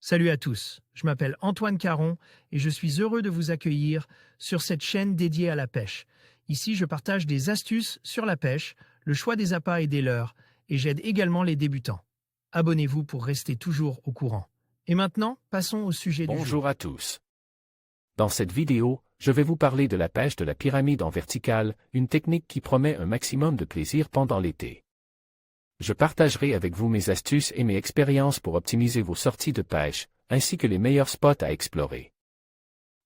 Salut à tous, je m'appelle Antoine Caron et je suis heureux de vous accueillir sur cette chaîne dédiée à la pêche. Ici, je partage des astuces sur la pêche, le choix des appâts et des leurres, et j'aide également les débutants. Abonnez-vous pour rester toujours au courant. Et maintenant, passons au sujet du jour. Bonjour à tous. Dans cette vidéo, je vais vous parler de la pêche de la pyramide en verticale, une technique qui promet un maximum de plaisir pendant l'été. Je partagerai avec vous mes astuces et mes expériences pour optimiser vos sorties de pêche, ainsi que les meilleurs spots à explorer.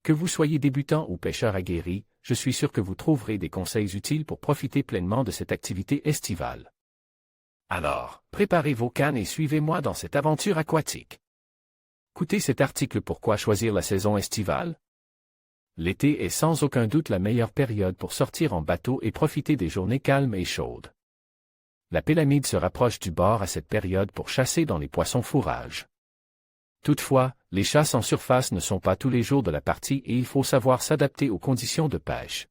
Que vous soyez débutant ou pêcheur aguerri, je suis sûr que vous trouverez des conseils utiles pour profiter pleinement de cette activité estivale. Alors, préparez vos cannes et suivez-moi dans cette aventure aquatique. Écoutez cet article. Pourquoi choisir la saison estivale? L'été est sans aucun doute la meilleure période pour sortir en bateau et profiter des journées calmes et chaudes. La pélamide se rapproche du bord à cette période pour chasser dans les poissons fourrages. Toutefois, les chasses en surface ne sont pas tous les jours de la partie et il faut savoir s'adapter aux conditions de pêche.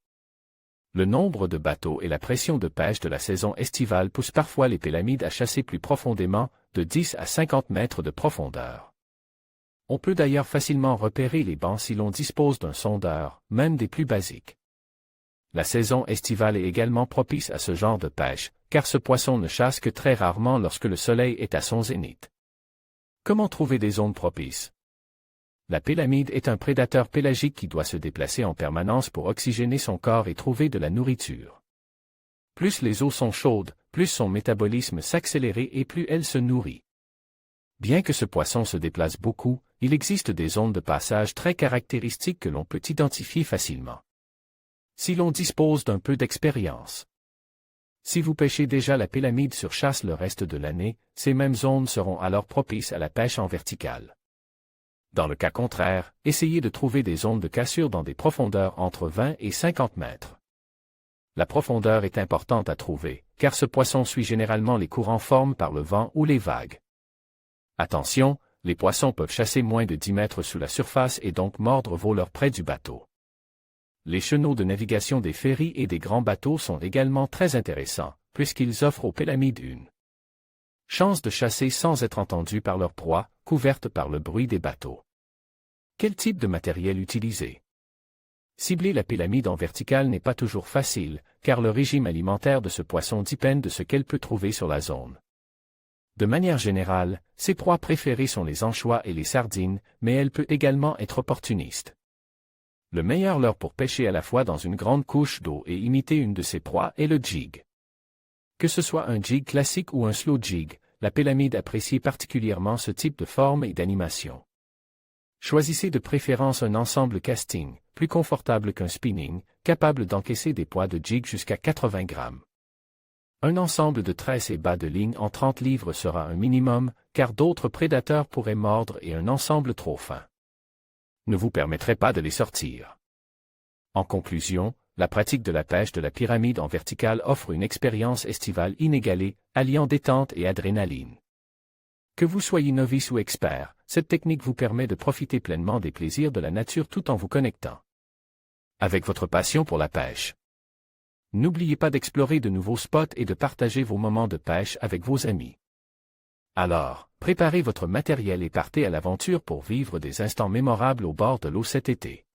Le nombre de bateaux et la pression de pêche de la saison estivale poussent parfois les pélamides à chasser plus profondément, de 10 à 50 mètres de profondeur. On peut d'ailleurs facilement repérer les bancs si l'on dispose d'un sondeur, même des plus basiques. La saison estivale est également propice à ce genre de pêche, car ce poisson ne chasse que très rarement lorsque le soleil est à son zénith. Comment trouver des zones propices? La pélamide est un prédateur pélagique qui doit se déplacer en permanence pour oxygéner son corps et trouver de la nourriture. Plus les eaux sont chaudes, plus son métabolisme s'accélère et plus elle se nourrit. Bien que ce poisson se déplace beaucoup, il existe des zones de passage très caractéristiques que l'on peut identifier facilement. Si l'on dispose d'un peu d'expérience. Si vous pêchez déjà la pélamide sur chasse le reste de l'année, ces mêmes zones seront alors propices à la pêche en verticale. Dans le cas contraire, essayez de trouver des zones de cassure dans des profondeurs entre 20 et 50 mètres. La profondeur est importante à trouver, car ce poisson suit généralement les courants formés par le vent ou les vagues. Attention, les poissons peuvent chasser moins de 10 mètres sous la surface et donc mordre vos leurres près du bateau. Les chenaux de navigation des ferries et des grands bateaux sont également très intéressants, puisqu'ils offrent aux pélamides une chance de chasser sans être entendus par leur proie, couverte par le bruit des bateaux. Quel type de matériel utiliser? Cibler la pélamide en verticale n'est pas toujours facile, car le régime alimentaire de ce poisson dépend de ce qu'elle peut trouver sur la zone. De manière générale, ses proies préférées sont les anchois et les sardines, mais elle peut également être opportuniste. Le meilleur leurre pour pêcher à la fois dans une grande couche d'eau et imiter une de ses proies est le jig. Que ce soit un jig classique ou un slow jig, la pélamide apprécie particulièrement ce type de forme et d'animation. Choisissez de préférence un ensemble casting, plus confortable qu'un spinning, capable d'encaisser des poids de jig jusqu'à 80 grammes. Un ensemble de tresses et bas de ligne en 30 livres sera un minimum, car d'autres prédateurs pourraient mordre et un ensemble trop fin ne vous permettrait pas de les sortir. En conclusion, la pratique de la pêche de la pyramide en verticale offre une expérience estivale inégalée, alliant détente et adrénaline. Que vous soyez novice ou expert, cette technique vous permet de profiter pleinement des plaisirs de la nature tout en vous connectant avec votre passion pour la pêche. N'oubliez pas d'explorer de nouveaux spots et de partager vos moments de pêche avec vos amis. Alors, préparez votre matériel et partez à l'aventure pour vivre des instants mémorables au bord de l'eau cet été.